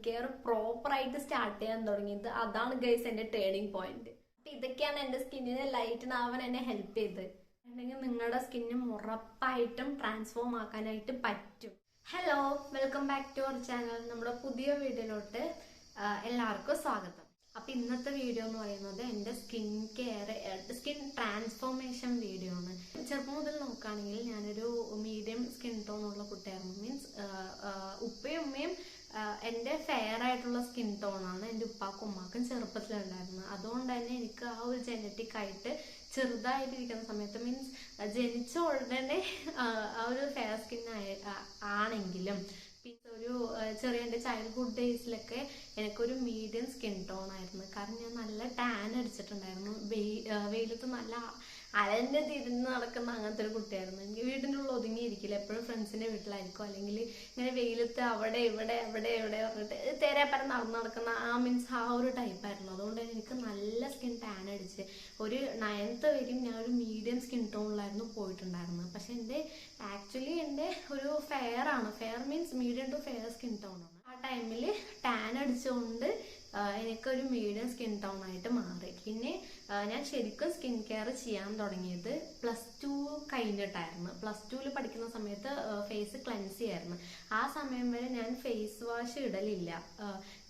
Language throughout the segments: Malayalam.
കെയർ പ്രോപ്പർ ആയിട്ട് സ്റ്റാർട്ട് ചെയ്യാൻ തുടങ്ങിയത്. അതാണ് ഗൈസ് എന്റെ ടേണിംഗ് പോയിന്റ്. ഇതൊക്കെയാണ് എന്റെ സ്കിന്നിനെ ലൈറ്റൻ ആവാൻ എന്നെ ഹെൽപ്പ് ചെയ്ത്. അല്ലെങ്കിൽ നിങ്ങളുടെ സ്കിന്നും ഉറപ്പായിട്ടും ട്രാൻസ്ഫോം ആക്കാനായിട്ട് പറ്റും. Hello, welcome back to our channel. നമ്മുടെ പുതിയ വീഡിയോയിലോട്ട് എല്ലാവർക്കും സ്വാഗതം. അപ്പൊ ഇന്നത്തെ വീഡിയോ എന്ന് പറയുന്നത് എന്റെ skin care, skin transformation video ആണ്. ചെറുപ്പം മുതൽ നോക്കുകയാണെങ്കിൽ ഞാനൊരു മീഡിയം സ്കിൻ ടോൺ ഉള്ള കുട്ടിയായിരുന്നു. മീൻസ് ഉപ്പയും ഉമ്മയും എന്റെ ഫെയർ ആയിട്ടുള്ള സ്കിൻ ടോൺ ആണ് എന്റെ ഉപ്പാക്കും ഉമ്മാക്കും ചെറുപ്പത്തിലുണ്ടായിരുന്നത്. അതുകൊണ്ട് തന്നെ എനിക്ക് ആ ഒരു ജനറ്റിക് ആയിട്ട് ചെറുതായിട്ടിരിക്കുന്ന സമയത്ത്, മീൻസ് ജനിച്ച ഉടനെ ആ ഒരു ഫെയർ സ്കിൻ ആണെങ്കിലും ഒരു ചെറിയ എൻ്റെ ചൈൽഡ്ഹുഡ് ഡേയ്സിലൊക്കെ എനിക്കൊരു മീഡിയം സ്കിൻ ടോൺ ആയിരുന്നു. കാരണം ഞാൻ നല്ല ടാൻ അടിച്ചിട്ടുണ്ടായിരുന്നു. വെയിലത്ത് നല്ല അലഞ്ഞ് തിരിഞ്ഞ് നടക്കുന്ന അങ്ങനത്തെ ഒരു കുട്ടിയായിരുന്നു. എനിക്ക് വീടിൻ്റെ ഉള്ളിൽ ഒതുങ്ങിയിരിക്കില്ല, എപ്പോഴും ഫ്രണ്ട്സിൻ്റെ വീട്ടിലായിരിക്കും, അല്ലെങ്കിൽ ഇങ്ങനെ വെയിലത്ത് അവിടെ ഇവിടെ പറഞ്ഞിട്ട് തേരാപ്പരം നടക്കുന്ന മീൻസ് ആ ഒരു ടൈപ്പായിരുന്നു. അതുകൊണ്ട് തന്നെ എനിക്ക് നല്ല സ്കിൻ ടാൻ അടിച്ച് ഒരു 9th വരെയും ഞാൻ ഒരു മീഡിയം സ്കിൻ ടോണിലായിരുന്നു പോയിട്ടുണ്ടായിരുന്നത്. പക്ഷെ ആക്ച്വലി എൻ്റെ ഒരു ഫെയർ ആണ്. Fair means medium to fair skin tone ആണ്. ആ ടൈമിൽ ടാൻ അടിച്ചുകൊണ്ട് എനിക്കൊരു മീഡിയം സ്കിൻ ടോൺ ആയിട്ട് മാറി. പിന്നെ ഞാൻ ശരിക്കും സ്കിൻ കെയർ ചെയ്യാൻ തുടങ്ങിയത് +2 കഴിഞ്ഞിട്ടായിരുന്നു. +2 പഠിക്കുന്ന സമയത്ത് ഫേസ് ക്ലെൻസ് ചെയ്യായിരുന്നു. ആ സമയം വരെ ഞാൻ ഫേസ് വാഷ് ഇടലില്ല.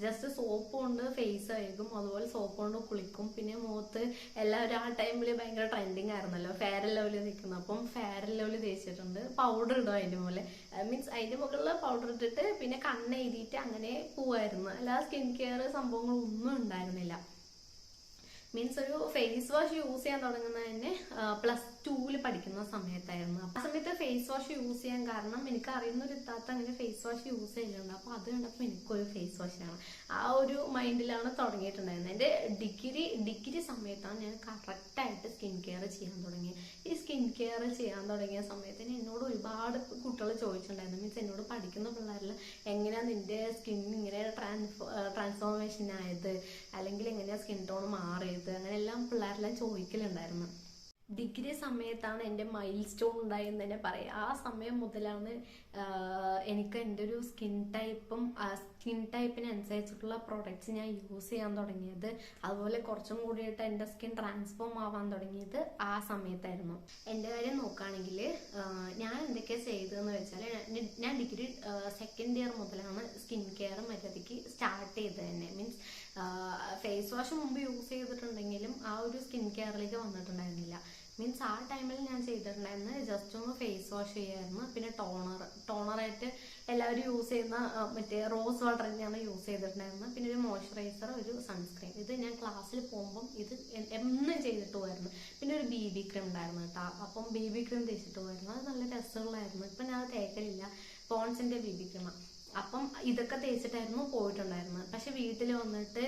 ജസ്റ്റ് സോപ്പ് കൊണ്ട് ഫേസ് കഴുകും, അതുപോലെ സോപ്പ് കൊണ്ട് കുളിക്കും. പിന്നെ മുഖത്ത് എല്ലാവരും ആ ടൈമിൽ ഭയങ്കര ട്രെൻഡിങ് ആയിരുന്നല്ലോ ഫെയർ ആൻഡ് ലവ്ലി നിൽക്കുന്നത്. അപ്പം ഫെയർ ആൻഡ് ലവ്ലി തേച്ചിട്ടുണ്ട്, പൗഡർ ഇടും അതിൻ്റെ മുകളിൽ, മീൻസ് അതിൻ്റെ മുകളിൽ പൗഡർ ഇട്ടിട്ട് പിന്നെ കണ്ണ് എഴുതിയിട്ട് അങ്ങനെ പോവായിരുന്നു. അല്ലാതെ സ്കിൻ കെയർ സംഭവങ്ങളൊന്നും ഉണ്ടായിരുന്നില്ല. മീൻസ് ഒരു ഫേസ് വാഷ് യൂസ് ചെയ്യാൻ തുടങ്ങുന്നത് തന്നെ +2 പഠിക്കുന്ന സമയത്തായിരുന്നു. ആ സമയത്ത് ഫേസ് വാഷ് യൂസ് ചെയ്യാൻ കാരണം എനിക്ക് അറിയുന്ന ഒരു ഇത്താത്ത അങ്ങനെ ഫേസ് വാഷ് യൂസ് ചെയ്യുന്നുണ്ട്. അപ്പൊ അത് കണ്ടപ്പോൾ എനിക്കൊരു ഫേസ് വാഷ് ആണ്, ആ ഒരു മൈൻഡിലാണ് തുടങ്ങിയിട്ടുണ്ടായിരുന്നത്. എൻ്റെ ഡിഗ്രി സമയത്താണ് ഞാൻ കറക്റ്റായിട്ട് സ്കിൻ കെയർ ചെയ്യാൻ തുടങ്ങിയത്. ഈ സ്കിൻ കെയർ ചെയ്യാൻ തുടങ്ങിയ സമയത്തിന് എന്നോട് ഒരുപാട് കുട്ടികൾ ചോദിച്ചിട്ടുണ്ടായിരുന്നു. മീൻസ് എന്നോട് പഠിക്കുന്ന പിള്ളേരിൽ എങ്ങനെയാണ് നിന്റെ സ്കിൻ ഇങ്ങനെ ട്രാൻസ്ഫോർമേഷൻ ആയത്, അല്ലെങ്കിൽ എങ്ങനെയാ സ്കിൻ ടോൺ മാറിയത്, അങ്ങനെയെല്ലാം പിള്ളേരെല്ലാം ചോദിക്കലുണ്ടായിരുന്നു. ഡിഗ്രി സമയത്താണ് എൻ്റെ മൈൽ സ്റ്റോൺ ഉണ്ടായെന്ന് തന്നെ പറയാം. ആ സമയം മുതലാണ് എനിക്ക് എൻ്റെ ഒരു സ്കിൻ ടൈപ്പിനനുസരിച്ചിട്ടുള്ള പ്രോഡക്റ്റ്സ് ഞാൻ യൂസ് ചെയ്യാൻ തുടങ്ങിയത്. അതുപോലെ കുറച്ചും കൂടിയിട്ട് എൻ്റെ സ്കിൻ ട്രാൻസ്ഫോം ആവാൻ തുടങ്ങിയത് ആ സമയത്തായിരുന്നു. എൻ്റെ കാര്യം നോക്കുകയാണെങ്കിൽ ഞാൻ എന്തൊക്കെയാണ് ചെയ്തതെന്ന് വെച്ചാൽ, ഞാൻ ഡിഗ്രി 2nd ഇയർ മുതലാണ് സ്കിൻ കെയർ മര്യാദയ്ക്ക് സ്റ്റാർട്ട് ചെയ്തത് തന്നെ. മീൻസ് ഫേസ് വാഷ് മുമ്പ് യൂസ് ചെയ്തിട്ടുണ്ടെങ്കിലും ആ ഒരു സ്കിൻ കെയറിലേക്ക് വന്നിട്ടുണ്ടായിരുന്നില്ല. മീൻസ് ആ ടൈമിൽ ഞാൻ ചെയ്തിട്ടുണ്ടായിരുന്നത് ജസ്റ്റ് ഒന്ന് ഫേസ് വാഷ് ചെയ്യായിരുന്നു. പിന്നെ ടോണറായിട്ട് എല്ലാവരും യൂസ് ചെയ്യുന്ന മറ്റേ റോസ് വാട്ടർ തന്നെയാണ് യൂസ് ചെയ്തിട്ടുണ്ടായിരുന്നത്. പിന്നെ ഒരു മോയ്സ്ചറൈസർ, ഒരു സൺസ്ക്രീൻ. ഇത് ഞാൻ ക്ലാസ്സിൽ പോകുമ്പം ഇത് എന്നും ചെയ്തിട്ട് പോയിരുന്നു. പിന്നെ ഒരു BB ക്രീം ഉണ്ടായിരുന്നു കേട്ടോ. അപ്പം BB ക്രീം തേച്ചിട്ട് പോയിരുന്നു. അത് നല്ല രസമുള്ളായിരുന്നു. ഇപ്പം ഞാൻ അത് തേക്കലില്ല, പോൺസിന്റെ BB ക്രീമാണ്. അപ്പം ഇതൊക്കെ തേച്ചിട്ടായിരുന്നു പോയിട്ടുണ്ടായിരുന്നത്. പക്ഷെ വീട്ടിൽ വന്നിട്ട്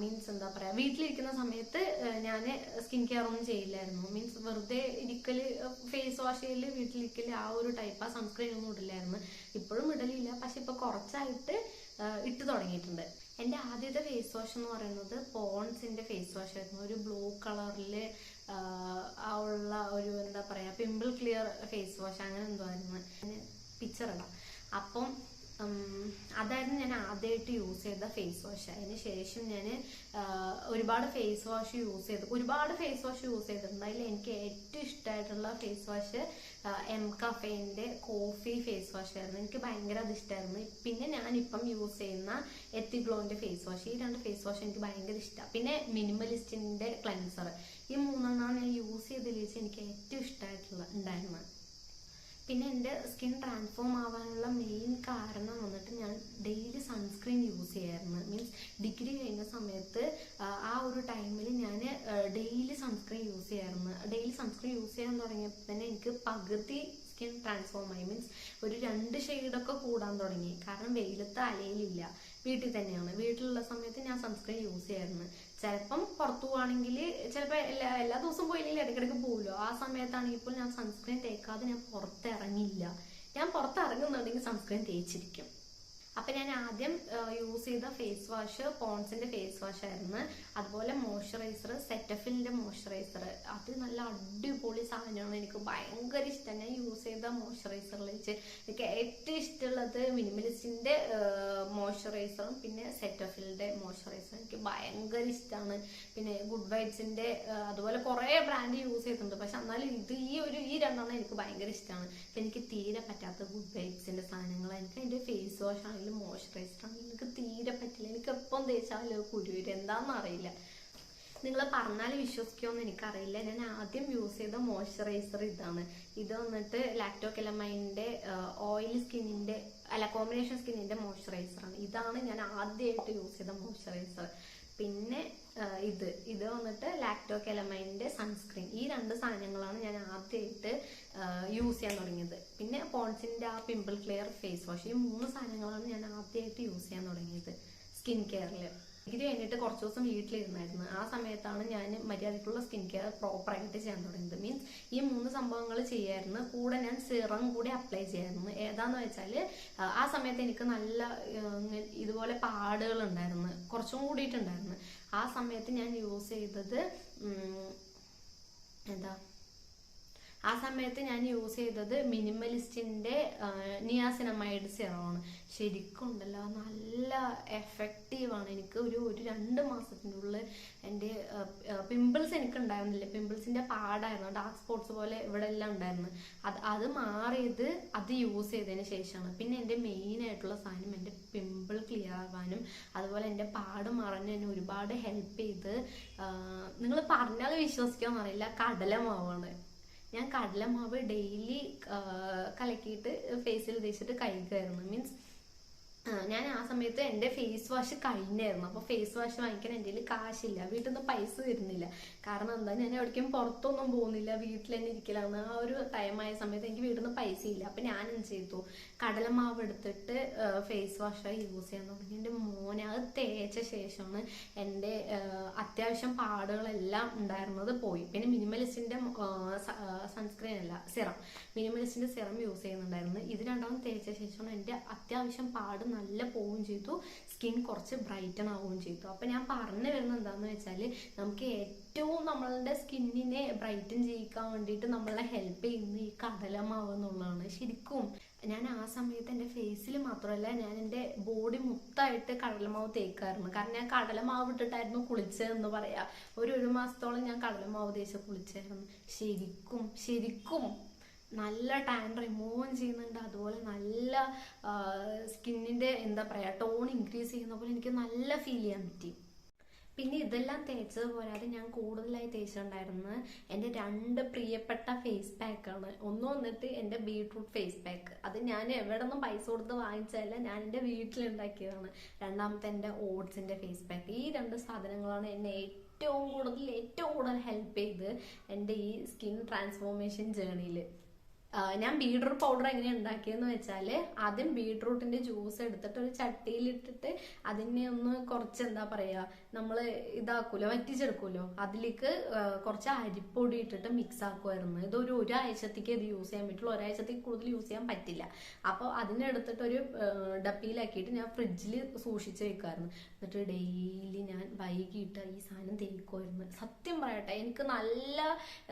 മീൻസ് എന്താ പറയാ, വീട്ടിലിരിക്കുന്ന സമയത്ത് ഞാൻ സ്കിൻ കെയർ ഒന്നും ചെയ്യില്ലായിരുന്നു. മീൻസ് വെറുതെ ഇരിക്കല്, ഫേസ് വാഷ് ചെയ്യല്, വീട്ടിലിരിക്കല്, ആ ഒരു ടൈപ്പ്. സൺസ്ക്രീൻ ഒന്നും ഇടില്ലായിരുന്നു. ഇപ്പോഴും ഇടലില്ല, പക്ഷെ ഇപ്പൊ കുറച്ചായിട്ട് ഇട്ട് തുടങ്ങിയിട്ടുണ്ട്. എൻ്റെ ആദ്യത്തെ ഫേസ് വാഷ് എന്ന് പറയുന്നത് പോൺസിന്റെ ഫേസ് വാഷ് ആയിരുന്നു. ഒരു ബ്ലൂ കളറില് ഉള്ള ഒരു എന്താ പറയാ, പിമ്പിൾ ക്ലിയർ ഫേസ് വാഷ്, അങ്ങനെ എന്തോ ആയിരുന്നു. പിക്ചർ ഇടാം. അപ്പം അതായിരുന്നു ഞാൻ ആദ്യമായിട്ട് യൂസ് ചെയ്ത ഫേസ് വാഷ്. അതിന് ശേഷം ഞാൻ ഒരുപാട് ഫേസ് വാഷ് യൂസ് ചെയ്തിട്ടുണ്ട്. അതിൽ എനിക്ക് ഏറ്റവും ഇഷ്ടമായിട്ടുള്ള ഫേസ് വാഷ് എം കഫേന്റെ കോഫി ഫേസ് വാഷ് ആയിരുന്നു. എനിക്ക് ഭയങ്കര അത് ഇഷ്ടമായിരുന്നു. പിന്നെ ഞാനിപ്പം യൂസ് ചെയ്യുന്ന എത്തിഗ്ലോന്റെ ഫേസ് വാഷ്, ഈ 2 ഫേസ് വാഷ് എനിക്ക് ഭയങ്കര ഇഷ്ടമാണ്. പിന്നെ മിനിമലിസ്റ്റിന്റെ ക്ലെൻസർ, ഈ 3 ഞാൻ യൂസ് ചെയ്തതിൽ വെച്ച് എനിക്ക് ഏറ്റവും ഉണ്ടായിരുന്നത്. പിന്നെ എൻ്റെ സ്കിൻ ട്രാൻസ്ഫോം ആവാനുള്ള മെയിൻ കാരണം വന്നിട്ട് ഞാൻ ഡെയിലി സൺസ്ക്രീൻ യൂസ് ചെയ്യായിരുന്നു. മീൻസ് ഡിഗ്രി കഴിഞ്ഞ സമയത്ത് ആ ഒരു ടൈമിൽ ഞാൻ ഡെയിലി സൺസ്ക്രീൻ യൂസ് ചെയ്യായിരുന്നു. ഡെയിലി സൺസ്ക്രീൻ യൂസ് ചെയ്യാൻ തുടങ്ങിയപ്പോൾ തന്നെ എനിക്ക് പകുതി സ്കിൻ ട്രാൻസ്ഫോം ആയി. മീൻസ് ഒരു 2 ഷെയ്ഡൊക്കെ കൂടാൻ തുടങ്ങി. കാരണം വെയിലത്ത് അലയിലില്ല, വീട്ടിൽ തന്നെയാണ്. വീട്ടിലുള്ള സമയത്ത് ഞാൻ സൺസ്ക്രീൻ യൂസ് ചെയ്യായിരുന്നു. ചിലപ്പം പുറത്തു പോവാണെങ്കിൽ, ചിലപ്പോൾ എല്ലാ ദിവസവും പോയില്ലെങ്കിൽ ഇടയ്ക്കിടയ്ക്ക് പോകുമല്ലോ, ആ സമയത്താണെങ്കിൽ ഇപ്പോൾ ഞാൻ സൺസ്ക്രീൻ തേക്കാതെ ഞാൻ പുറത്തിറങ്ങില്ല. ഞാൻ പുറത്തിറങ്ങുന്നുണ്ടെങ്കിൽ സൺസ്ക്രീൻ തേച്ചിരിക്കും. അപ്പൊ ഞാൻ ആദ്യം യൂസ് ചെയ്ത ഫേസ് വാഷ് പോൺസിന്റെ ഫേസ് വാഷ് ആയിരുന്നു. അതുപോലെ മോയ്സ്ചറൈസർ, സെറ്റഫിലിന്റെ മോയ്സ്ചറൈസർ, അത് നല്ല അടിപൊളി സാധനമാണ്. എനിക്ക് ഭയങ്കര ഇഷ്ടം. ഞാൻ യൂസ് ചെയ്ത മോയ്സ്ചറൈസറിൽ വെച്ച് എനിക്ക് ഏറ്റവും ഇഷ്ടമുള്ളത് മിനിമലിസ്റ്റിന്റെ മോയ്സ്ചറൈസറും പിന്നെ സെറ്റഫിലിന്റെ മോയ്സ്ചറൈസറും എനിക്ക് ഭയങ്കര ഇഷ്ടമാണ്. പിന്നെ ഗുഡ് വൈബ്സിന്റെ അതുപോലെ കുറെ ബ്രാൻഡ് യൂസ് ചെയ്തിട്ടുണ്ട്. പക്ഷെ എന്നാലും ഈ രണ്ടെണ്ണം എനിക്ക് ഭയങ്കര ഇഷ്ടമാണ്. എനിക്ക് തീരെ പറ്റാത്ത ഗുഡ് വൈബ്സിന്റെ സാധനങ്ങൾ. എനിക്ക് അതിന്റെ ഫേസ് വാഷ് ആണെങ്കിലും മോയ്സ്ചറൈസർ ആണെങ്കിലും എനിക്ക് തീരെ പറ്റില്ല. എനിക്ക് എപ്പം തേച്ചാലും കുരുവരും എന്താണെന്ന് അറിയില്ല. നിങ്ങൾ പറഞ്ഞാൽ വിശ്വസിക്കുമോന്ന് എനിക്കറിയില്ല. ഞാൻ ആദ്യം യൂസ് ചെയ്ത മോയ്സ്ചറൈസർ ഇതാണ്. ഇത് വന്നിട്ട് ലാക്ടോകെലമൈൻ്റെ ഓയിൽ സ്കിന്നിന്റെ കോമ്പിനേഷൻ സ്കിന്നിന്റെ മോയ്സ്ചറൈസറാണ്. ഇതാണ് ഞാൻ ആദ്യമായിട്ട് യൂസ് ചെയ്ത മോയ്സ്ചറൈസർ. പിന്നെ ഇത് വന്നിട്ട് ലാക്ടോകെലമൈൻ്റെ സൺസ്ക്രീൻ. ഈ രണ്ട് സാധനങ്ങളാണ് ഞാൻ ആദ്യമായിട്ട് യൂസ് ചെയ്യാൻ തുടങ്ങിയത്. പിന്നെ പോൺസിന്റെ ആ പിമ്പിൾ ക്ലിയർ ഫേസ് വാഷ്. ഈ 3 സാധനങ്ങളാണ് ഞാൻ ആദ്യമായിട്ട് യൂസ് ചെയ്യാൻ തുടങ്ങിയത് സ്കിൻ കെയറിൽ. ഡിഗ്രി കഴിഞ്ഞിട്ട് കുറച്ച് ദിവസം വീട്ടിലിരുന്നായിരുന്നു. ആ സമയത്താണ് ഞാൻ മര്യാദയ്ക്കുള്ള സ്കിൻ കെയർ പ്രോപ്പറായിട്ട് ചെയ്യാൻ തുടങ്ങിയത്. മീൻസ് ഈ 3 സംഭവങ്ങൾ ചെയ്യായിരുന്നു. കൂടെ ഞാൻ സിറം കൂടി അപ്ലൈ ചെയ്യായിരുന്നു. ഏതാന്ന് വെച്ചാൽ ആ സമയത്ത് എനിക്ക് നല്ല ഇതുപോലെ പാടുകൾ ഉണ്ടായിരുന്നു, കുറച്ചും കൂടിയിട്ടുണ്ടായിരുന്നു. ആ സമയത്ത് ഞാൻ യൂസ് ചെയ്തത് മിനിമലിസ്റ്റിന്റെ നിയാസിനമൈഡ് സിറമാണ്. ശരിക്കും ഉണ്ടല്ലോ നല്ല എഫക്റ്റീവാണ്. എനിക്ക് ഒരു 2 മാസത്തിനുള്ളിൽ എൻ്റെ പിമ്പിൾസ് എനിക്ക് ഉണ്ടായിരുന്നില്ല. പിമ്പിൾസിന്റെ പാടായിരുന്നു, ഡാർക്ക് സ്പോട്ട്സ് പോലെ ഇവിടെ എല്ലാം ഉണ്ടായിരുന്നു. അത് മാറിയത് അത് യൂസ് ചെയ്തതിന് ശേഷമാണ്. പിന്നെ എൻ്റെ മെയിൻ ആയിട്ടുള്ള സാധനം എൻ്റെ പിമ്പിൾ ക്ലിയർ ആവാനും അതുപോലെ എൻ്റെ പാട് മാറാനും എന്നെ ഒരുപാട് ഹെൽപ്പ് ചെയ്ത്, നിങ്ങൾ പറഞ്ഞാൽ വിശ്വസിക്കാമെന്ന് അറിയില്ല, കടലമാവാണ്. ഞാൻ കടലമാവ് ഡെയിലി കലക്കിയിട്ട് ഫേസിൽ തേച്ചിട്ട് കഴിക്കുമായിരുന്നു. മീൻസ് ഞാൻ ആ സമയത്ത് എൻ്റെ ഫേസ് വാഷ് കഴിഞ്ഞായിരുന്നു. അപ്പോൾ ഫേസ് വാഷ് വാങ്ങിക്കാൻ എൻ്റെ കയ്യിൽ കാശില്ല, വീട്ടിൽ നിന്ന് പൈസ തരുന്നില്ല. കാരണം എന്താ, ഞാൻ എവിടേക്കും പുറത്തൊന്നും പോകുന്നില്ല, വീട്ടിൽ തന്നെ ഇരിക്കലാണ്. ആ ഒരു ടൈമായ സമയത്ത് എനിക്ക് വീട്ടിൽ നിന്ന് പൈസ ഇല്ല. അപ്പം ഞാൻ എന്ത് ചെയ്തു, കടലമാവ് എടുത്തിട്ട് ഫേസ് വാഷായി യൂസ് ചെയ്യാൻ തുടങ്ങി. എൻ്റെ മോനെ അത് തേച്ച ശേഷമാണ് എൻ്റെ അത്യാവശ്യം പാടുകളെല്ലാം ഉണ്ടായിരുന്നത് പോയി. പിന്നെ മിനിമലിസ്റ്റിൻ്റെ സൺസ്ക്രീൻ അല്ല സിറം, മിനിമലിസ്റ്റിൻ്റെ സിറം യൂസ് ചെയ്യുന്നുണ്ടായിരുന്നു. ഇത് രണ്ടാമത് തേച്ച ശേഷമാണ് എൻ്റെ അത്യാവശ്യം പാട് നല്ല പോവുകയും ചെയ്തു, സ്കിൻ കുറച്ച് ബ്രൈറ്റൺ ആവുകയും ചെയ്തു. അപ്പൊ ഞാൻ പറഞ്ഞു വരുന്നത് എന്താന്ന് വെച്ചാൽ, നമുക്ക് ഏറ്റവും നമ്മളുടെ സ്കിന്നിനെ ബ്രൈറ്റൻ ചെയ്യിക്കാൻ വേണ്ടിയിട്ട് നമ്മളെ ഹെൽപ്പ് ചെയ്യുന്ന ഈ കടലമാവ് എന്നുള്ളതാണ്. ശരിക്കും ഞാൻ ആ സമയത്ത് എൻ്റെ ഫേസിൽ മാത്രമല്ല, ഞാൻ എൻ്റെ ബോഡി മൊത്തമായിട്ട് കടലമാവ് തേക്കായിരുന്നു. കാരണം ഞാൻ കടലമാവ് ഇട്ടിട്ടായിരുന്നു കുളിച്ചതെന്ന് പറയാ. ഒരു മാസത്തോളം ഞാൻ കടലമാവ് തേച്ച് കുളിച്ചായിരുന്നു. ശരിക്കും നല്ല ടാൻ റിമൂവ് ചെയ്യുന്നുണ്ട്. അതുപോലെ നല്ല സ്കിന്നിന്റെ എന്താ പറയാ ടോൺ ഇൻക്രീസ് ചെയ്യുന്ന പോലെ എനിക്ക് നല്ല ഫീൽ ചെയ്യാൻ പറ്റി. പിന്നെ ഇതെല്ലാം തേച്ചത് പോരാതെ ഞാൻ കൂടുതലായി തേച്ചിട്ടുണ്ടായിരുന്നത് എൻ്റെ 2 പ്രിയപ്പെട്ട ഫേസ് പാക്കാണ്. ഒന്ന് വന്നിട്ട് എൻ്റെ ബീട്രൂട്ട് ഫേസ് പാക്ക്. അത് ഞാൻ എവിടെ നിന്നും പൈസ കൊടുത്ത് വാങ്ങിച്ചതല്ല, ഞാൻ എൻ്റെ വീട്ടിലുണ്ടാക്കിയതാണ്. രണ്ടാമത്തെ എൻ്റെ ഓട്സിൻ്റെ ഫേസ് പാക്ക്. ഈ 2 സാധനങ്ങളാണ് എന്നെ ഏറ്റവും കൂടുതൽ ഹെൽപ്പ് ചെയ്ത് എൻ്റെ ഈ സ്കിൻ ട്രാൻസ്ഫോർമേഷൻ ജേർണിയിൽ. ഞാൻ ബീട്രൂട്ട് പൗഡർ എങ്ങനെ ഉണ്ടാക്കിയെന്ന് വെച്ചാൽ, ആദ്യം ബീട്രൂട്ടിന്റെ ജ്യൂസ് എടുത്തിട്ട് ഒരു ചട്ടിയിലിട്ടിട്ട് അതിനെ ഒന്ന് കുറച്ച് എന്താ പറയാ നമ്മൾ ഇതാക്കൂലോ, വറ്റിച്ചെടുക്കൂലോ, അതിലേക്ക് കുറച്ച് അരിപ്പൊടി ഇട്ടിട്ട് മിക്സ് ആക്കുമായിരുന്നു. ഇതൊരു ഒരാഴ്ചത്തേക്ക് ഇത് യൂസ് ചെയ്യാൻ പറ്റുള്ളൂ, ഒരാഴ്ചത്തേക്ക് കൂടുതൽ യൂസ് ചെയ്യാൻ പറ്റില്ല. അപ്പോൾ അതിനെടുത്തിട്ട് ഒരു ഡപ്പിയിലാക്കിയിട്ട് ഞാൻ ഫ്രിഡ്ജിൽ സൂക്ഷിച്ച് വെക്കുമായിരുന്നു. എന്നിട്ട് ഡെയിലി ഞാൻ വൈകിട്ട് ഈ സാധനം തേക്കുമായിരുന്നു. സത്യം പറയട്ടെ, എനിക്ക് നല്ല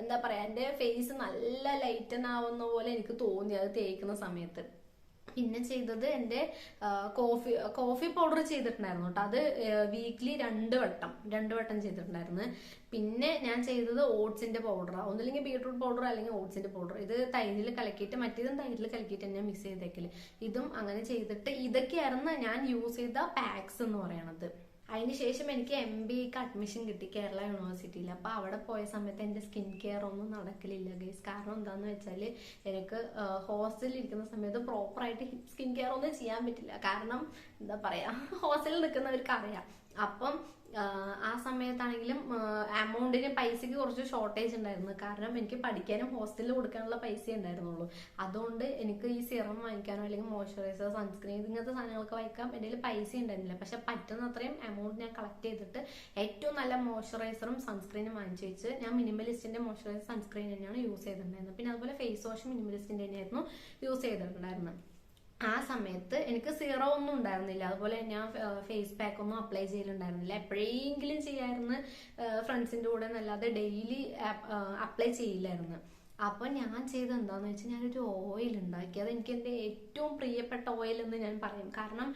എന്താ പറയാ എൻ്റെ ഫേസ് നല്ല ലൈറ്റൻ ആവുന്ന പോലെ എനിക്ക് തോന്നി അത് തേക്കുന്ന സമയത്ത്. പിന്നെ ചെയ്തത് എൻ്റെ കോഫി പൗഡർ ചെയ്തിട്ടുണ്ടായിരുന്നു കേട്ടോ. അത് വീക്ക്ലി 2 വട്ടം ചെയ്തിട്ടുണ്ടായിരുന്നു. പിന്നെ ഞാൻ ചെയ്തത് ഓട്സിന്റെ പൗഡർ, ഒന്നില്ലെങ്കിൽ ബീട്രൂട്ട് പൗഡർ അല്ലെങ്കിൽ ഓട്സിന്റെ പൗഡർ. ഇത് തൈരിൽ കലക്കിയിട്ട്, മറ്റേതും തൈരിൽ കലക്കിയിട്ട് തന്നെ മിക്സ് ചെയ്തേക്കല്. ഇതും അങ്ങനെ ചെയ്തിട്ട് ഇതൊക്കെയായിരുന്നു ഞാൻ യൂസ് ചെയ്ത പാക്സ് എന്ന് പറയണത്. അതിനുശേഷം എനിക്ക് MBAക്ക് അഡ്മിഷൻ കിട്ടി കേരള യൂണിവേഴ്സിറ്റിയിൽ. അപ്പോൾ അവിടെ പോയ സമയത്ത് എൻ്റെ സ്കിൻ കെയർ ഒന്നും നടക്കലില്ല ഗൈസ്. കാരണം എന്താണെന്ന് വെച്ചാൽ, എനിക്ക് ഹോസ്റ്റലിൽ ഇരിക്കുന്ന സമയത്ത് പ്രോപ്പറായിട്ട് സ്കിൻ കെയർ ഒന്നും ചെയ്യാൻ പറ്റില്ല. കാരണം എന്താ പറയുക, ഹോസ്റ്റലിൽ നിൽക്കുന്നവർക്ക് അറിയാം. അപ്പം ആ സമയത്താണെങ്കിലും അമൗണ്ടിന് പൈസക്ക് കുറച്ച് ഷോർട്ടേജ് ഉണ്ടായിരുന്നു. കാരണം എനിക്ക് പഠിക്കാനും ഹോസ്റ്റലിൽ കൊടുക്കാനുള്ള പൈസ ഉണ്ടായിരുന്നുള്ളൂ. അതുകൊണ്ട് എനിക്ക് ഈ സിറം വാങ്ങിക്കാനോ അല്ലെങ്കിൽ മോയ്സ്ചറൈസർ, സൺസ്ക്രീൻ ഇങ്ങനത്തെ സാധനങ്ങളൊക്കെ വാങ്ങിക്കാൻ എൻ്റെ കയ്യിൽ പൈസ ഉണ്ടായിരുന്നില്ല. പക്ഷെ പറ്റുന്ന അത്രയും എമൗണ്ട് ഞാൻ കളക്ട് ചെയ്തിട്ട് ഏറ്റവും നല്ല മോയ്സ്ചറൈസറും സൺസ്ക്രീനും വാങ്ങിച്ചു വെച്ച് ഞാൻ മിനിമലിസ്റ്റിന്റെ മോയ്സ്ചറൈസർ സൺസ്ക്രീൻ തന്നെയാണ് യൂസ് ചെയ്തിട്ടുണ്ടായിരുന്നത്. പിന്നെ അതുപോലെ ഫേസ് വാഷ് മിനിമലിസ്റ്റിന്റെ തന്നെയായിരുന്നു യൂസ് ചെയ്തിട്ടുണ്ടായിരുന്നത്. ആ സമയത്ത് എനിക്ക് സീറോ ഒന്നും ഉണ്ടായിരുന്നില്ല. അതുപോലെ ഞാൻ ഫേസ് പാക്ക് ഒന്നും അപ്ലൈ ചെയ്യലുണ്ടായിരുന്നില്ല. എപ്പോഴെങ്കിലും ചെയ്യായിരുന്നു ഫ്രണ്ട്സിന്റെ കൂടെ എന്നല്ലാതെ ഡെയിലി അപ്ലൈ ചെയ്യില്ലായിരുന്നു. അപ്പൊ ഞാൻ ചെയ്തത് എന്താന്ന് വെച്ചാൽ ഞാനൊരു ഓയിൽ ഉണ്ടാക്കി. അത് എനിക്ക് എന്റെ ഏറ്റവും പ്രിയപ്പെട്ട ഓയിൽ എന്ന് ഞാൻ പറയും. കാരണം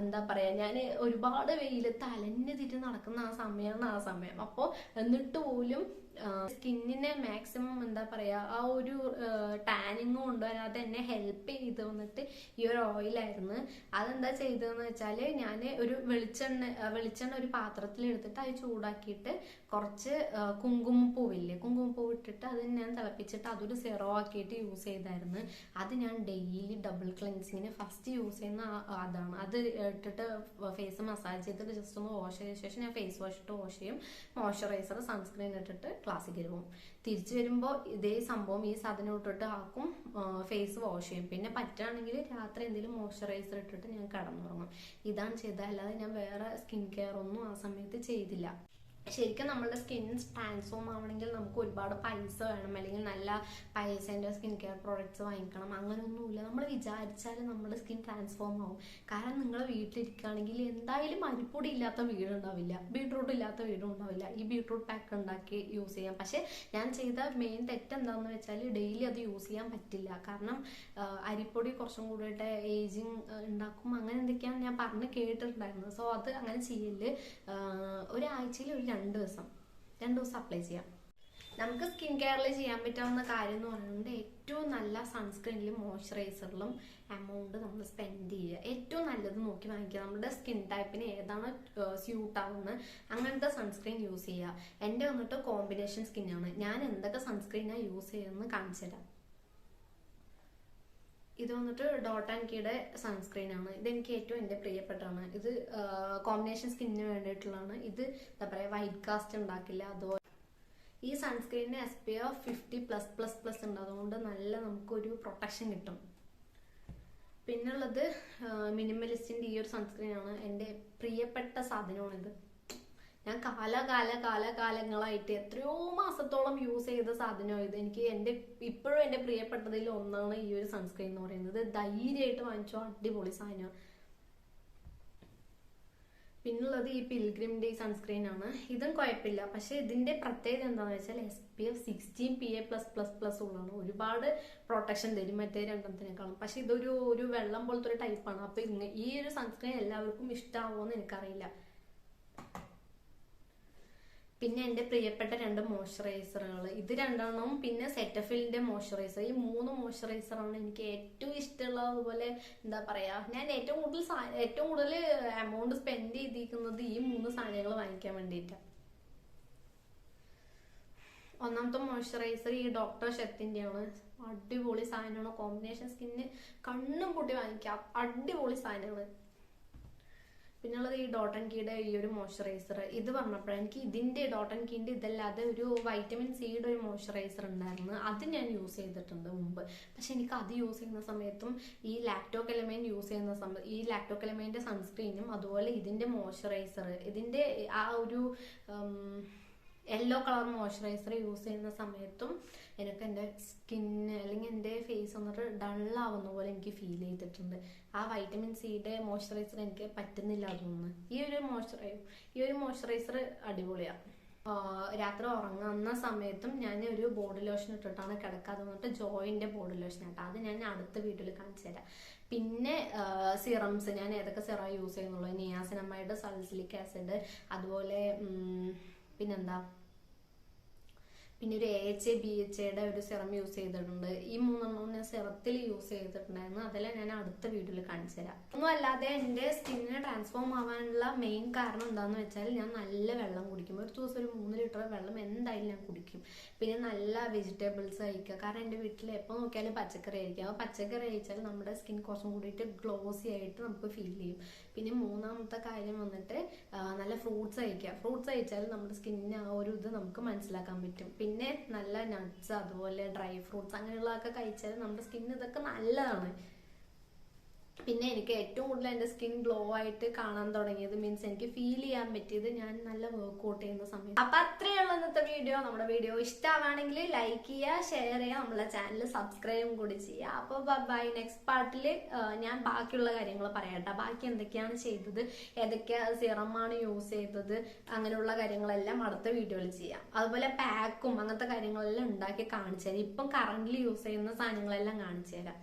എന്താ പറയാ, ഞാൻ ഒരുപാട് വെയിലത്ത് അലഞ്ഞു തിരി നടക്കുന്ന ആ സമയം. അപ്പോൾ എന്നിട്ട് പോലും സ്കിന്നിനെ മാക്സിമം എന്താ പറയാ ആ ഒരു ടാനിങ് കൊണ്ടുവരാൻ അത് എന്നെ ഹെൽപ്പ് ചെയ്ത് വന്നിട്ട് ഈ ഒരു ഓയിലായിരുന്നു. അതെന്താ ചെയ്തതെന്ന് വെച്ചാല് ഞാൻ ഒരു വെളിച്ചെണ്ണ ഒരു പാത്രത്തിൽ എടുത്തിട്ട് അത് ചൂടാക്കിയിട്ട് കുറച്ച് കുങ്കുമപ്പൂവ് ഇട്ടിട്ട് അത് ഞാൻ തിളപ്പിച്ചിട്ട് അതൊരു സെറോ ആക്കിയിട്ട് യൂസ് ചെയ്തായിരുന്നു. അത് ഞാൻ ഡെയിലി ഡബിൾ ക്ലെൻസിങ്ങിന് ഫസ്റ്റ് യൂസ് ചെയ്യുന്ന അതാണ്. അത് ഇട്ടിട്ട് ഫേസ് മസാജ് ചെയ്തിട്ട് ജസ്റ്റ് ഒന്ന് വാഷ് ചെയ്ത ശേഷം ഞാൻ ഫേസ് വാഷ് ഇട്ട് വാഷ് ചെയ്യും. മോയ്സ്ചറൈസർ സൺസ്ക്രീൻ ഇട്ടിട്ട് ക്ലാസ്സിൽ കയറും. തിരിച്ചു വരുമ്പോൾ ഇതേ സംഭവം ഈ സാധനം ഇട്ടിട്ട് ആക്കും, ഫേസ് വാഷ് ചെയ്യും. പിന്നെ പറ്റുകയാണെങ്കിൽ രാത്രി എന്തെങ്കിലും മോയ്സ്ചറൈസർ ഇട്ടിട്ട് ഞാൻ കിടന്നുറങ്ങും. ഇതാണ് ചെയ്തത്. അല്ലാതെ ഞാൻ വേറെ സ്കിൻ കെയർ ഒന്നും ആ സമയത്ത് ചെയ്തില്ല. ശരിക്കും നമ്മളുടെ സ്കിൻ ട്രാൻസ്ഫോം ആവണമെങ്കിൽ നമുക്ക് ഒരുപാട് പൈസ വേണം, അല്ലെങ്കിൽ നല്ല പൈസേൻ്റെ സ്കിൻ കെയർ പ്രോഡക്ട്സ് വാങ്ങിക്കണം. അങ്ങനെയൊന്നുമില്ല. നമ്മൾ വിചാരിച്ചാൽ നമ്മുടെ സ്കിൻ ട്രാൻസ്ഫോം ആവും. കാരണം നിങ്ങൾ വീട്ടിലിരിക്കുകയാണെങ്കിൽ എന്തായാലും അരിപ്പൊടി ഇല്ലാത്ത വീടുണ്ടാവില്ല, ബീട്രൂട്ട് ഇല്ലാത്ത വീടും ഉണ്ടാവില്ല. ഈ ബീട്രൂട്ട് പാക്ക് ഉണ്ടാക്കി യൂസ് ചെയ്യാം. പക്ഷെ ഞാൻ ചെയ്ത മെയിൻ തെറ്റ് എന്താണെന്ന് വെച്ചാൽ ഡെയിലി അത് യൂസ് ചെയ്യാൻ പറ്റില്ല. കാരണം അരിപ്പൊടി കുറച്ചും കൂടിയിട്ട് ഏജിങ് ഉണ്ടാക്കും, അങ്ങനെ എന്തൊക്കെയാണ് ഞാൻ പറഞ്ഞ് കേട്ടിട്ടുണ്ടായിരുന്നത്. സോ അത് അങ്ങനെ ചെയ്യല്. ഒരാഴ്ചയിൽ ഒരു 2 ദിവസം അപ്ലൈ ചെയ്യാം. നമുക്ക് സ്കിൻ കെയറിൽ ചെയ്യാൻ പറ്റാവുന്ന കാര്യം എന്ന് പറയുന്നത് ഏറ്റവും നല്ല സൺസ്ക്രീനിലും മോയ്സ്ചറൈസറിലും എമൗണ്ട് നമ്മൾ സ്പെൻഡ് ചെയ്യുക. ഏറ്റവും നല്ലത് നോക്കി വാങ്ങിക്കുക. നമ്മുടെ സ്കിൻ ടൈപ്പിന് ഏതാണ് സ്യൂട്ട് ആവുന്നത് അങ്ങനത്തെ സൺസ്ക്രീൻ യൂസ് ചെയ്യുക. എൻ്റെ വന്നിട്ട് കോമ്പിനേഷൻ സ്കിന്നാണ്. ഞാൻ എന്തൊക്കെ സൺസ്ക്രീനാണ് യൂസ് ചെയ്യുന്നത് കാണിച്ചു തരാം. ഇത് വന്നിട്ട് ഡോട്ട് ആൻഡ് കീയുടെ സൺസ്ക്രീൻ ആണ്. ഇതെനിക്ക് ഏറ്റവും എൻ്റെ പ്രിയപ്പെട്ടാണ്. ഇത് കോമ്പിനേഷൻ സ്കിന്നിന് വേണ്ടിയിട്ടുള്ളതാണ്. ഇത് എന്താ പറയുക, വൈറ്റ് കാസ്റ്റ് ഉണ്ടാക്കില്ല. അതുപോലെ ഈ സൺസ്ക്രീനിന് SPF 50+++ ഉണ്ട്. അതുകൊണ്ട് നല്ല നമുക്കൊരു പ്രൊട്ടക്ഷൻ കിട്ടും. പിന്നുള്ളത് മിനിമലിസ്റ്റിന്റെ ഈ ഒരു സൺസ്ക്രീൻ ആണ്. എൻ്റെ പ്രിയപ്പെട്ട സാധനമാണിത്. ഞാൻ കാലങ്ങളായിട്ട് എത്രയോ മാസത്തോളം യൂസ് ചെയ്ത സാധനം ഇത്. എനിക്ക് ഇപ്പോഴും എൻ്റെ പ്രിയപ്പെട്ടതിൽ ഒന്നാണ് ഈ ഒരു സൺസ്ക്രീൻ എന്ന് പറയുന്നത്. ധൈര്യമായിട്ട് വാങ്ങിച്ചോ, അടിപൊളി സാധനം. പിന്നുള്ളത് ഈ പിൽഗ്രിമിന്റെ ഈ സൺസ്ക്രീൻ ആണ്. ഇതും കുഴപ്പമില്ല. പക്ഷെ ഇതിന്റെ പ്രത്യേകത എന്താണെന്ന് വെച്ചാൽ SPF 16 PA+++ ഉള്ളതാണ്. ഒരുപാട് പ്രൊട്ടക്ഷൻ തരും മറ്റേ രണ്ടെണ്ണത്തിനേക്കാളും. പക്ഷെ ഇതൊരു വെള്ളം പോലത്തെ ഒരു ടൈപ്പാണ്. അപ്പൊ ഈ ഒരു സൺസ്ക്രീൻ എല്ലാവർക്കും ഇഷ്ടമാവുമെന്ന് എനിക്കറിയില്ല. പിന്നെ എൻ്റെ പ്രിയപ്പെട്ട 2 മോയ്സ്ചറൈസറുകൾ, ഇത് 2 പിന്നെ സെറ്റഫിലിന്റെ മോയ്സ്ചറൈസർ. ഈ 3 മോയ്സ്ചറൈസറാണ് എനിക്ക് ഏറ്റവും ഇഷ്ടമുള്ളത്. അതുപോലെ എന്താ പറയാ, ഞാൻ ഏറ്റവും കൂടുതൽ എമൗണ്ട് സ്പെൻഡ് ചെയ്തിരിക്കുന്നത് ഈ 3 സാധനങ്ങൾ വാങ്ങിക്കാൻ വേണ്ടിയിട്ടാണ്. ഒന്നാമത്തെ മോയ്സ്ചറൈസർ ഈ ഡോക്ടർ ഷെത്തിന്റെ ആണ്. അടിപൊളി സാധനമാണ്. കോമ്പിനേഷൻ സ്കിന്നിന് കണ്ണും പൊട്ടി വാങ്ങിക്കാം, അടിപൊളി സാധനമാണ്. പിന്നുള്ളത് ഈ ഡോട്ട് ആൻഡ് കീയുടെ ഈ ഒരു മോയ്സ്ചറൈസർ. ഇത് പറഞ്ഞപ്പോഴാണ് എനിക്ക് ഇതിന്റെ ഡോട്ട് ആൻഡ് കീന്റെ ഇതല്ലാതെ ഒരു വൈറ്റമിൻ സിയുടെ ഒരു മോയ്സ്ചറൈസർ ഉണ്ടായിരുന്നു. അത് ഞാൻ യൂസ് ചെയ്തിട്ടുണ്ട് മുമ്പ്. പക്ഷെ എനിക്ക് അത് യൂസ് ചെയ്യുന്ന സമയത്തും ഈ ലാക്ടോകെലമൈൻ യൂസ് ചെയ്യുന്ന സമയത്ത് ഈ ലാക്ടോകെലമൈൻ്റെ സൺസ്ക്രീനും അതുപോലെ ഇതിന്റെ മോയ്സ്ചറൈസർ, ഇതിന്റെ ആ ഒരു യെല്ലോ കളർ മോയ്സ്ചറൈസർ യൂസ് ചെയ്യുന്ന സമയത്തും എനിക്ക് എൻ്റെ സ്കിന്ന് അല്ലെങ്കിൽ എൻ്റെ ഫേസ് വന്നിട്ട് ഡള്ളാവുന്ന പോലെ എനിക്ക് ഫീൽ ചെയ്തിട്ടുണ്ട്. ആ വൈറ്റമിൻ സിയുടെ മോയ്സ്ചറൈസർ എനിക്ക് പറ്റുന്നില്ല തോന്നുന്നു. ഈ ഒരു മോയ്സ്ചറൈസർ അടിപൊളിയാണ്. രാത്രി ഉറങ്ങുന്ന സമയത്തും ഞാൻ ഒരു ബോഡി ലോഷൻ ഇട്ടിട്ടാണ് കിടക്കാതെ വന്നിട്ട് ജോയിന്റെ ബോഡി ലോഷൻ ആട്ടോ. അത് ഞാൻ അടുത്ത വീട്ടിൽ കാണിച്ചു തരാം. പിന്നെ സിറംസ് ഞാൻ ഏതൊക്കെ സിറം യൂസ് ചെയ്യുന്നുള്ളൂ. നിയാസിനമൈഡ്, സൾസിലിക് ആസിഡ്, അതുപോലെ പിന്നെന്താ, പിന്നെ ഒരു AHA BHAയുടെ ഒരു സിറം യൂസ് ചെയ്തിട്ടുണ്ട്. ഈ 3 ഞാൻ സിറത്തിൽ യൂസ് ചെയ്തിട്ടുണ്ടായിരുന്നു. അതെല്ലാം ഞാൻ അടുത്ത വീഡിയോയിൽ കാണിച്ചു തരാം. ഒന്നും അല്ലാതെ എൻ്റെ സ്കിന്നിനെ ട്രാൻസ്ഫോം ആവാനുള്ള മെയിൻ കാരണം എന്താണെന്ന് വെച്ചാൽ ഞാൻ നല്ല വെള്ളം കുടിക്കും. ഒരു ദിവസം ഒരു 3 ലിറ്റർ വെള്ളം എന്തായാലും ഞാൻ കുടിക്കും. പിന്നെ നല്ല വെജിറ്റബിൾസ് കഴിക്കുക. കാരണം എൻ്റെ വീട്ടിൽ എപ്പോൾ നോക്കിയാലും പച്ചക്കറി കഴിക്കുക. അപ്പോൾ പച്ചക്കറി കഴിച്ചാൽ നമ്മുടെ സ്കിൻ കുറച്ചും കൂടിയിട്ട് ഗ്ലോസി ആയിട്ട് നമുക്ക് ഫീൽ ചെയ്യും. പിന്നെ 3ാമത്തെ കാര്യം വന്നിട്ട് നല്ല ഫ്രൂട്ട്സ് കഴിക്കുക. ഫ്രൂട്ട്സ് കഴിച്ചാൽ നമ്മുടെ സ്കിന്നിന് ആ ഒരു ഇത് നമുക്ക് മനസ്സിലാക്കാൻ പറ്റും. പിന്നെ നല്ല നട്ട്സ്, അതുപോലെ ഡ്രൈ ഫ്രൂട്ട്സ് അങ്ങനെയുള്ളതൊക്കെ കഴിച്ചാൽ നമ്മുടെ സ്കിന്നിന് ഇതൊക്കെ നല്ലതാണ്. പിന്നെ എനിക്ക് ഏറ്റവും കൂടുതൽ എൻ്റെ സ്കിൻ ഗ്ലോ ആയിട്ട് കാണാൻ തുടങ്ങിയത്, മീൻസ് എനിക്ക് ഫീൽ ചെയ്യാൻ പറ്റിയത് ഞാൻ നല്ല വർക്ക്ഔട്ട് ചെയ്യുന്ന സമയം. അപ്പൊ അത്രയേ ഉള്ളൂ ഇന്നത്തെ വീഡിയോ. നമ്മുടെ വീഡിയോ ഇഷ്ടമാണെങ്കിൽ ലൈക്ക് ചെയ്യുക, ഷെയർ ചെയ്യുക, നമ്മളെ ചാനൽ സബ്സ്ക്രൈബും കൂടി ചെയ്യുക. അപ്പോൾ ബൈ. നെക്സ്റ്റ് പാർട്ടിൽ ഞാൻ ബാക്കിയുള്ള കാര്യങ്ങൾ പറയാട്ടോ, ബാക്കി എന്തൊക്കെയാണ് ചെയ്തത്, ഏതൊക്കെ സിറമാണ് യൂസ് ചെയ്തത്, അങ്ങനെയുള്ള കാര്യങ്ങളെല്ലാം അടുത്ത വീഡിയോയിൽ ചെയ്യാം. അതുപോലെ പാക്കും അങ്ങനത്തെ കാര്യങ്ങളെല്ലാം ഉണ്ടാക്കി കാണിച്ചു തരാം. ഇപ്പം കറന്റ്ലി യൂസ് ചെയ്യുന്ന സാധനങ്ങളെല്ലാം കാണിച്ചു തരാം.